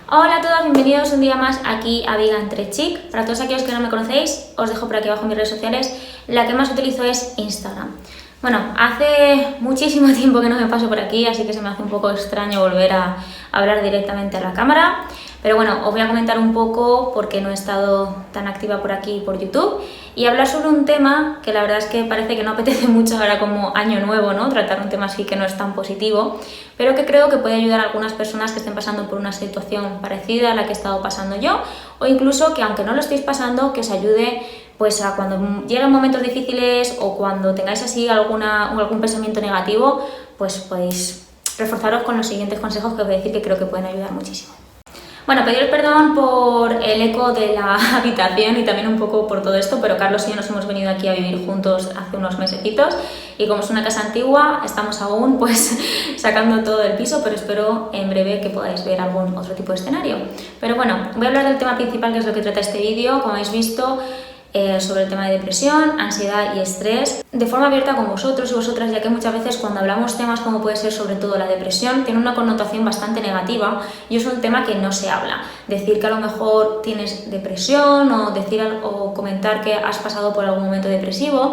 Hola a todos, bienvenidos un día más aquí a Vegan Trek Chic. Para todos aquellos que no me conocéis, os dejo por aquí abajo mis redes sociales. La que más utilizo es Instagram. Bueno, hace muchísimo tiempo que no me paso por aquí, así que se me hace un poco extraño volver a hablar directamente a la cámara. Pero bueno, os voy a comentar un poco porque no he estado tan activa por aquí por YouTube y hablar sobre un tema que la verdad es que parece que no apetece mucho ahora como año nuevo, ¿no? Tratar un tema así que no es tan positivo, pero que creo que puede ayudar a algunas personas que estén pasando por una situación parecida a la que he estado pasando yo, o incluso que aunque no lo estéis pasando, que os ayude pues a cuando lleguen momentos difíciles o cuando tengáis así algún pensamiento negativo, pues podéis reforzaros con los siguientes consejos que os voy a decir que creo que pueden ayudar muchísimo. Bueno, pediros perdón por el eco de la habitación y también un poco por todo esto, pero Carlos y yo nos hemos venido aquí a vivir juntos hace unos mesecitos y como es una casa antigua, estamos aún pues sacando todo el piso, pero espero en breve que podáis ver algún otro tipo de escenario. Pero bueno, voy a hablar del tema principal, que es lo que trata este vídeo, como habéis visto, sobre el tema de depresión, ansiedad y estrés, de forma abierta con vosotros y vosotras, ya que muchas veces cuando hablamos temas como puede ser sobre todo la depresión, tiene una connotación bastante negativa y es un tema que no se habla. Decir que a lo mejor tienes depresión o comentar que has pasado por algún momento depresivo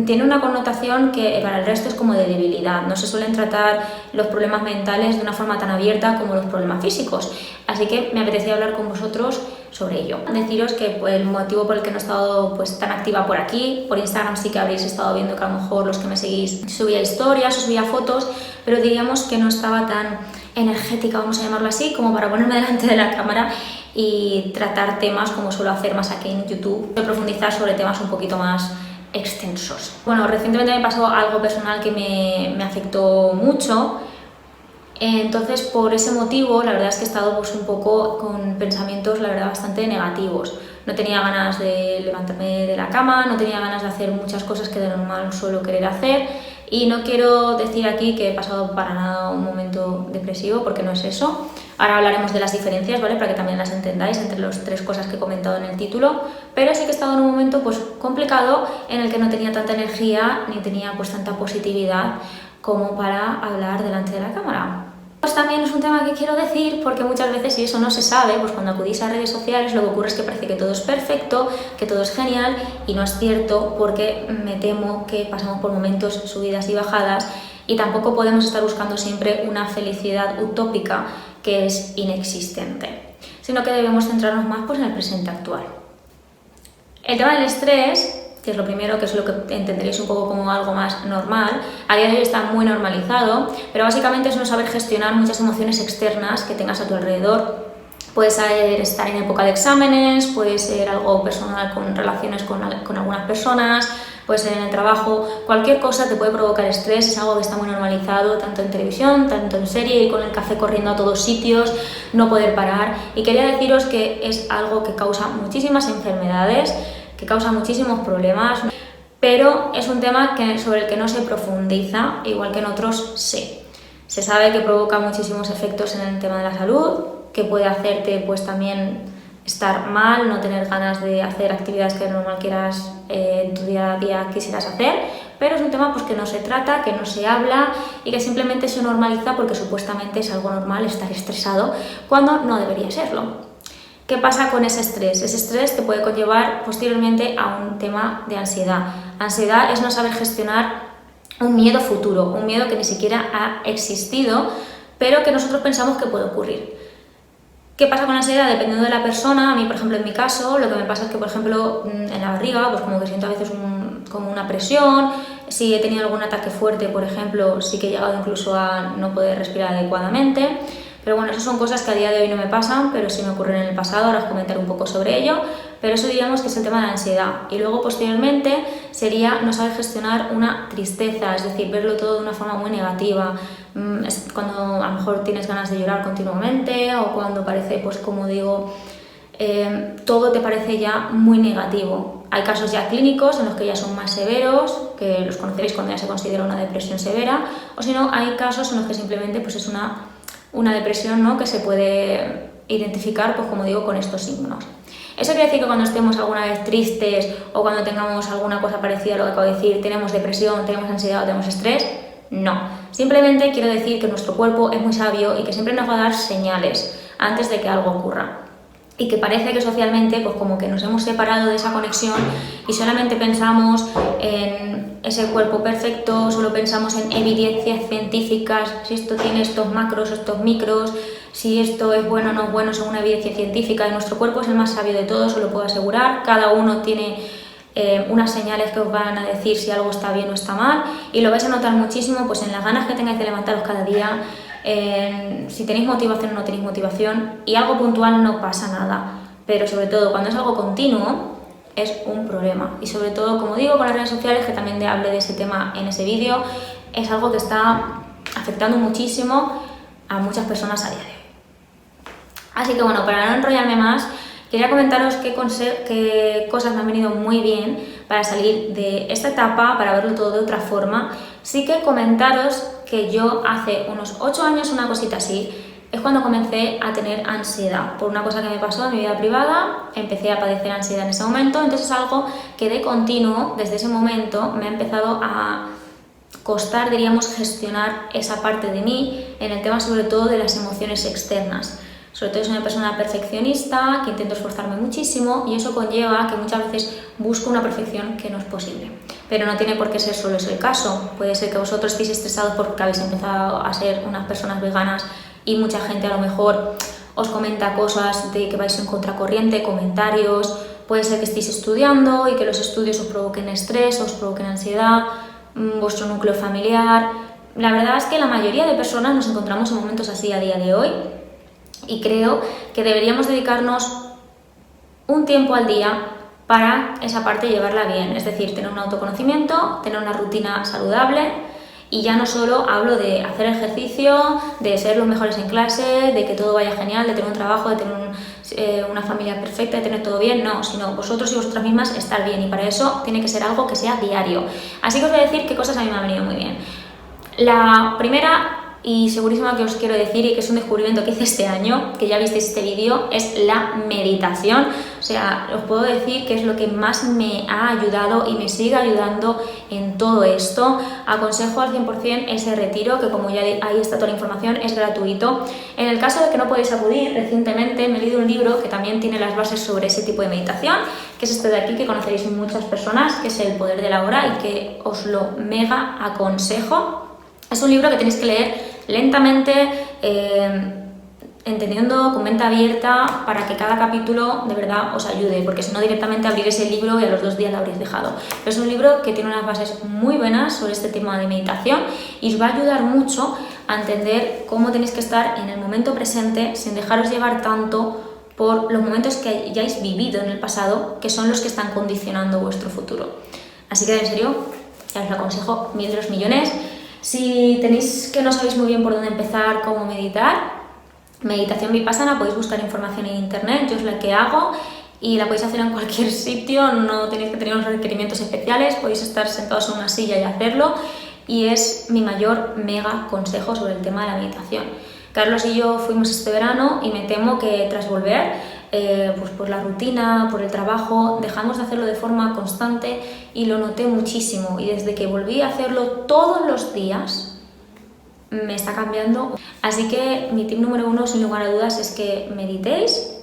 tiene una connotación que para el resto es como de debilidad. No se suelen tratar los problemas mentales de una forma tan abierta como los problemas físicos. Así que me apetecía hablar con vosotros sobre ello. Deciros que el motivo por el que no he estado pues tan activa por aquí, por Instagram sí que habréis estado viendo que a lo mejor los que me seguís subía historias o subía fotos, pero diríamos que no estaba tan energética, vamos a llamarlo así, como para ponerme delante de la cámara y tratar temas como suelo hacer más aquí en YouTube, de profundizar sobre temas un poquito más extensos. Bueno, recientemente me pasó algo personal que me afectó mucho, entonces por ese motivo la verdad es que he estado pues un poco con pensamientos la verdad bastante negativos. No tenía ganas de levantarme de la cama, no tenía ganas de hacer muchas cosas que de normal suelo querer hacer y no quiero decir aquí que he pasado para nada un momento depresivo porque no es eso. Ahora hablaremos de las diferencias, ¿vale? Para que también las entendáis entre las tres cosas que he comentado en el título, pero sí que he estado en un momento pues complicado en el que no tenía tanta energía ni tenía pues tanta positividad como para hablar delante de la cámara. Pues también es un tema que quiero decir porque muchas veces, si eso no se sabe, pues cuando acudís a redes sociales lo que ocurre es que parece que todo es perfecto, que todo es genial y no es cierto porque me temo que pasamos por momentos subidas y bajadas y tampoco podemos estar buscando siempre una felicidad utópica que es inexistente, sino que debemos centrarnos más pues, en el presente actual. El tema del estrés, que es lo primero, que es lo que entenderéis un poco como algo más normal, a día de hoy está muy normalizado, pero básicamente es no saber gestionar muchas emociones externas que tengas a tu alrededor. Puede ser estar en época de exámenes, puede ser algo personal con relaciones con algunas personas, puede ser en el trabajo, cualquier cosa te puede provocar estrés, es algo que está muy normalizado tanto en televisión, tanto en serie, y con el café corriendo a todos sitios, no poder parar. Y quería deciros que es algo que causa muchísimas enfermedades, que causa muchísimos problemas, pero es un tema sobre el que no se profundiza, igual que en otros sí. Se sabe que provoca muchísimos efectos en el tema de la salud, que puede hacerte pues también estar mal, no tener ganas de hacer actividades que de normal quieras en tu día a día quisieras hacer, pero es un tema pues que no se trata, que no se habla y que simplemente se normaliza porque supuestamente es algo normal estar estresado cuando no debería serlo. ¿Qué pasa con ese estrés? Ese estrés te puede conllevar posteriormente a un tema de ansiedad. Ansiedad es no saber gestionar un miedo futuro, un miedo que ni siquiera ha existido, pero que nosotros pensamos que puede ocurrir. ¿Qué pasa con la ansiedad? Dependiendo de la persona, a mí, por ejemplo, en mi caso, lo que me pasa es que, por ejemplo, en la barriga, pues como que siento a veces como una presión. Si he tenido algún ataque fuerte, por ejemplo, sí que he llegado incluso a no poder respirar adecuadamente. Pero bueno, esas son cosas que a día de hoy no me pasan, pero sí me ocurren en el pasado, ahora os comentaré un poco sobre ello, pero eso diríamos que es el tema de la ansiedad. Y luego posteriormente sería no saber gestionar una tristeza, es decir, verlo todo de una forma muy negativa, es cuando a lo mejor tienes ganas de llorar continuamente o cuando parece, pues como digo, todo te parece ya muy negativo. Hay casos ya clínicos en los que ya son más severos, que los conoceréis cuando ya se considera una depresión severa, o si no, hay casos en los que simplemente pues es una depresión, ¿no? Que se puede identificar, pues como digo, con estos signos. ¿Eso quiere decir que cuando estemos alguna vez tristes o cuando tengamos alguna cosa parecida a lo que acabo de decir, tenemos depresión, tenemos ansiedad o tenemos estrés? No. Simplemente quiero decir que nuestro cuerpo es muy sabio y que siempre nos va a dar señales antes de que algo ocurra. Y que parece que socialmente pues como que nos hemos separado de esa conexión y solamente pensamos en ese cuerpo perfecto, solo pensamos en evidencias científicas, si esto tiene estos macros o estos micros, si esto es bueno o no es bueno según una evidencia científica. Y nuestro cuerpo es el más sabio de todos, os lo puedo asegurar. Cada uno tiene unas señales que os van a decir si algo está bien o está mal, y lo vais a notar muchísimo pues en las ganas que tengáis de levantaros cada día, si tenéis motivación o no tenéis motivación. Y algo puntual no pasa nada, pero sobre todo cuando es algo continuo es un problema. Y sobre todo, como digo, con las redes sociales, que también hablé de ese tema en ese vídeo, es algo que está afectando muchísimo a muchas personas a día de hoy. Así que bueno, para no enrollarme más, quería comentaros qué cosas me han venido muy bien para salir de esta etapa, para verlo todo de otra forma. Sí que comentaros que yo hace unos 8 años, una cosita así, es cuando comencé a tener ansiedad. Por una cosa que me pasó en mi vida privada, empecé a padecer ansiedad en ese momento, entonces es algo que de continuo, desde ese momento, me ha empezado a costar, diríamos, gestionar esa parte de mí en el tema sobre todo de las emociones externas. Sobre todo soy una persona perfeccionista, que intento esforzarme muchísimo, y eso conlleva que muchas veces busco una perfección que no es posible. Pero no tiene por qué ser solo eso el caso. Puede ser que vosotros estéis estresados porque habéis empezado a ser unas personas veganas y mucha gente a lo mejor os comenta cosas de que vais en contracorriente, comentarios. Puede ser que estéis estudiando y que los estudios os provoquen estrés, os provoquen ansiedad, vuestro núcleo familiar. La verdad es que la mayoría de personas nos encontramos en momentos así a día de hoy. Y creo que deberíamos dedicarnos un tiempo al día para esa parte llevarla bien, es decir, tener un autoconocimiento, tener una rutina saludable. Y ya no solo hablo de hacer ejercicio, de ser los mejores en clase, de que todo vaya genial, de tener un trabajo, de tener una familia perfecta, de tener todo bien, no, sino vosotros y vosotras mismas estar bien, y para eso tiene que ser algo que sea diario. Así que os voy a decir qué cosas a mí me han venido muy bien. La primera, y segurísima que os quiero decir, y que es un descubrimiento que hice este año, que ya visteis este vídeo, es la meditación. O sea, os puedo decir que es lo que más me ha ayudado y me sigue ayudando en todo esto. Aconsejo al 100% ese retiro, que como ya ahí está toda la información, es gratuito. En el caso de que no podáis acudir, recientemente me he leído un libro que también tiene las bases sobre ese tipo de meditación, que es este de aquí, que conoceréis muchas personas, que es El poder de la hora, y que os lo mega aconsejo. Es un libro que tenéis que leer lentamente, entendiendo, con mente abierta, para que cada capítulo de verdad os ayude, porque si no directamente abriréis el libro y a los 2 días lo habréis dejado. Pero es un libro que tiene unas bases muy buenas sobre este tema de meditación y os va a ayudar mucho a entender cómo tenéis que estar en el momento presente sin dejaros llevar tanto por los momentos que hayáis vivido en el pasado, que son los que están condicionando vuestro futuro. Así que en serio, ya os lo aconsejo 1000 de los millones. Si tenéis que no sabéis muy bien por dónde empezar, cómo meditar, meditación vipassana, podéis buscar información en internet, yo es la que hago y la podéis hacer en cualquier sitio, no tenéis que tener unos requerimientos especiales, podéis estar sentados en una silla y hacerlo, y es mi mayor mega consejo sobre el tema de la meditación. Carlos y yo fuimos este verano y me temo que tras volver, pues por la rutina, por el trabajo, dejamos de hacerlo de forma constante y lo noté muchísimo, y desde que volví a hacerlo todos los días me está cambiando. Así que mi tip número 1, sin lugar a dudas, es que meditéis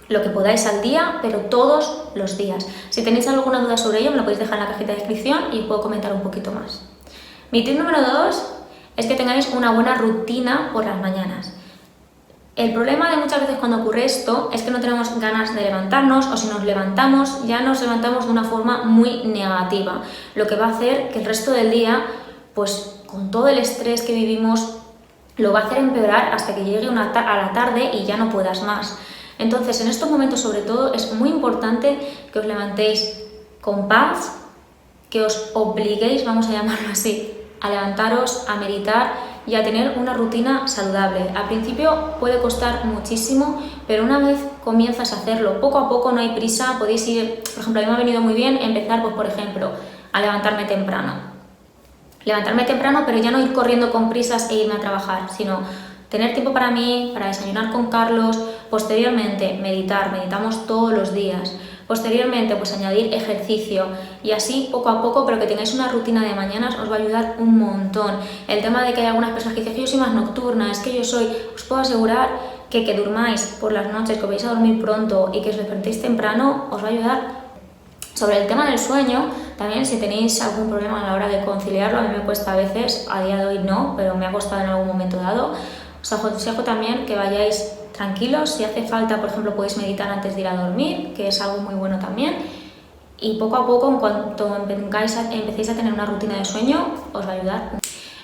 lo que podáis al día, pero todos los días. Si tenéis alguna duda sobre ello, me lo podéis dejar en la cajita de descripción y os puedo comentar un poquito más. Mi tip número 2 es que tengáis una buena rutina por las mañanas. El problema de muchas veces cuando ocurre esto es que no tenemos ganas de levantarnos, o si nos levantamos, ya nos levantamos de una forma muy negativa, lo que va a hacer que el resto del día, pues con todo el estrés que vivimos, lo va a hacer empeorar hasta que llegue a la tarde y ya no puedas más. Entonces, en estos momentos sobre todo es muy importante que os levantéis con paz, que os obliguéis, vamos a llamarlo así, a levantaros, a meditar y a tener una rutina saludable. Al principio puede costar muchísimo, pero una vez comienzas a hacerlo poco a poco, no hay prisa, podéis ir, por ejemplo, a mí me ha venido muy bien empezar, pues por ejemplo, a levantarme temprano. Levantarme temprano, pero ya no ir corriendo con prisas e irme a trabajar, sino tener tiempo para mí, para desayunar con Carlos, posteriormente meditar, meditamos todos los días. Posteriormente, pues añadir ejercicio y así poco a poco, pero que tengáis una rutina de mañanas os va a ayudar un montón. El tema de que hay algunas personas que dicen que yo soy más nocturna, es que os puedo asegurar que durmáis por las noches, que vais a dormir pronto y que os despertéis temprano, os va a ayudar. Sobre el tema del sueño, también si tenéis algún problema a la hora de conciliarlo, a mí me cuesta a veces, a día de hoy no, pero me ha costado en algún momento dado. Os aconsejo también que vayáis tranquilos, si hace falta, por ejemplo, podéis meditar antes de ir a dormir, que es algo muy bueno también. Y poco a poco, en cuanto empecéis a tener una rutina de sueño, os va a ayudar.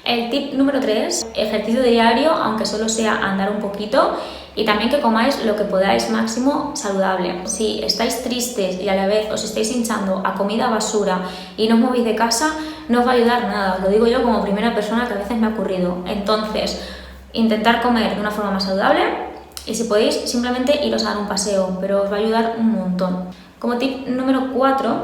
El tip número 3, ejercicio diario, aunque solo sea andar un poquito, y también que comáis lo que podáis máximo saludable. Si estáis tristes y a la vez os estáis hinchando a comida basura y no os movéis de casa, no os va a ayudar nada. Os lo digo yo como primera persona, que a veces me ha ocurrido. Entonces, intentar comer de una forma más saludable y si podéis simplemente iros a dar un paseo, pero os va a ayudar un montón. Como tip número 4,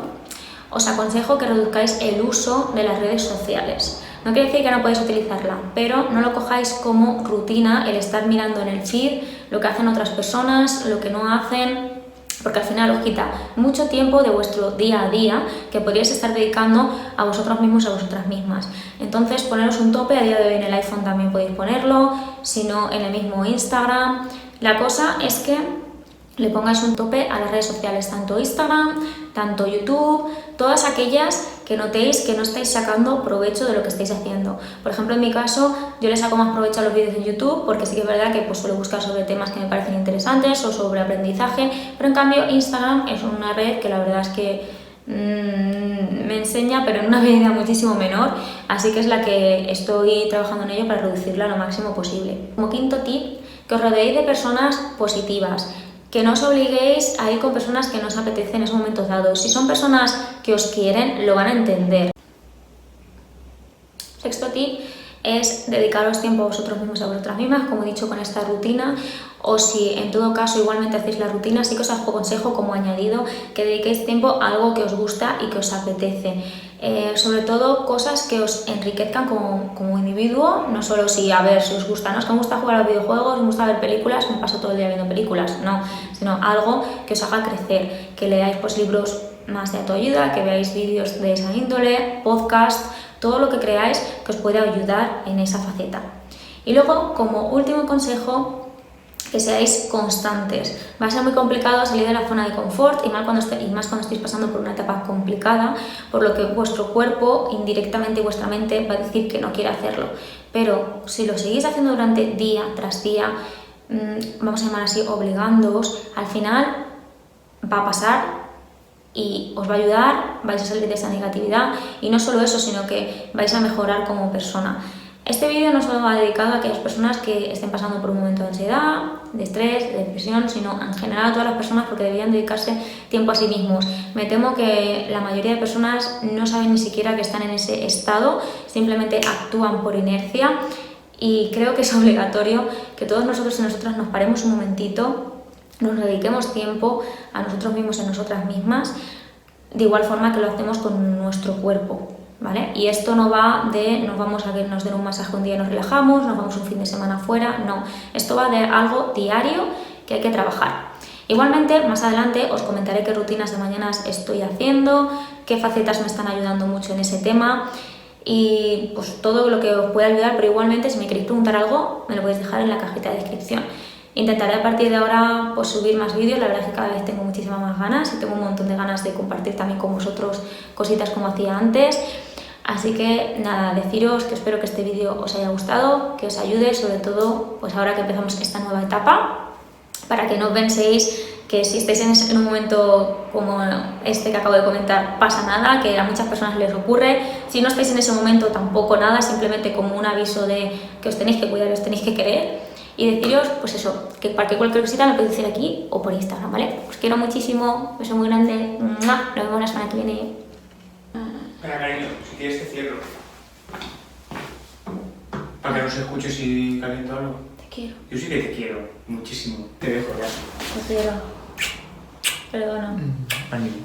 os aconsejo que reduzcáis el uso de las redes sociales. No quiere decir que no podéis utilizarla, pero no lo cojáis como rutina el estar mirando en el feed lo que hacen otras personas, lo que no hacen, porque al final os quita mucho tiempo de vuestro día a día que podríais estar dedicando a vosotros mismos, a vosotras mismas. Entonces, poneros un tope. A día de hoy en el iPhone también podéis ponerlo, si no en el mismo Instagram. La cosa es que le pongáis un tope a las redes sociales, tanto Instagram, tanto YouTube, todas aquellas que notéis que no estáis sacando provecho de lo que estáis haciendo. Por ejemplo, en mi caso, yo le saco más provecho a los vídeos de YouTube porque sí que es verdad que pues, suelo buscar sobre temas que me parecen interesantes o sobre aprendizaje, pero en cambio Instagram es una red que la verdad es que me enseña, pero en una medida muchísimo menor, así que es la que estoy trabajando en ello para reducirla lo máximo posible. Como quinto tip, que os rodeéis de personas positivas, que no os obliguéis a ir con personas que no os apetecen en esos momentos dados. Si son personas que os quieren, lo van a entender. Sexto tip es dedicaros tiempo a vosotros mismos y a vosotras mismas, como he dicho, con esta rutina, o si en todo caso igualmente hacéis la rutina, sí que os aconsejo como añadido que dediquéis tiempo a algo que os gusta y que os apetece. Sobre todo cosas que os enriquezcan como individuo, no solo si os gusta, no es que me gusta jugar a los videojuegos, me gusta ver películas, me paso todo el día viendo películas, no, sino algo que os haga crecer, que leáis pues libros más de autoayuda, que veáis vídeos de esa índole, podcast, todo lo que creáis que os pueda ayudar en esa faceta. Y luego, como último consejo, que seáis constantes. Va a ser muy complicado salir de la zona de confort y más cuando estéis pasando por una etapa complicada, por lo que vuestro cuerpo, indirectamente vuestra mente, va a decir que no quiere hacerlo. Pero si lo seguís haciendo durante día tras día, vamos a llamar así, obligándoos, al final va a pasar y os va a ayudar, vais a salir de esa negatividad y no solo eso, sino que vais a mejorar como persona. Este vídeo no solo va dedicado a aquellas personas que estén pasando por un momento de ansiedad, de estrés, de depresión, sino en general a todas las personas porque deberían dedicarse tiempo a sí mismos. Me temo que la mayoría de personas no saben ni siquiera que están en ese estado, simplemente actúan por inercia y creo que es obligatorio que todos nosotros y nosotras nos paremos un momentito, nos dediquemos tiempo a nosotros mismos y a nosotras mismas, de igual forma que lo hacemos con nuestro cuerpo. ¿Vale? Y esto no va de nos vamos a que nos den un masaje un día y nos relajamos, nos vamos un fin de semana fuera, no. Esto va de algo diario que hay que trabajar. Igualmente, más adelante os comentaré qué rutinas de mañanas estoy haciendo, qué facetas me están ayudando mucho en ese tema y pues todo lo que os pueda ayudar, pero igualmente si me queréis preguntar algo me lo podéis dejar en la cajita de descripción. Intentaré a partir de ahora pues, subir más vídeos, la verdad es que cada vez tengo muchísimas más ganas y tengo un montón de ganas de compartir también con vosotros cositas como hacía antes. Así que nada, deciros que espero que este vídeo os haya gustado, que os ayude, sobre todo pues ahora que empezamos esta nueva etapa, para que no penséis que si estáis en un momento como este que acabo de comentar pasa nada, que a muchas personas les ocurre. Si no estáis en ese momento tampoco nada, simplemente como un aviso de que os tenéis que cuidar, os tenéis que querer y deciros pues eso, que para que cualquier cosita me podéis decir aquí o por Instagram, ¿vale? Os quiero muchísimo, un beso muy grande, nos vemos la semana que viene. Espera, cariño, si quieres te cierro. Para que no se escuche si caliento algo. Te quiero. Yo sí que te quiero, muchísimo. Te dejo ya. Te quiero. Perdona. Ánimo.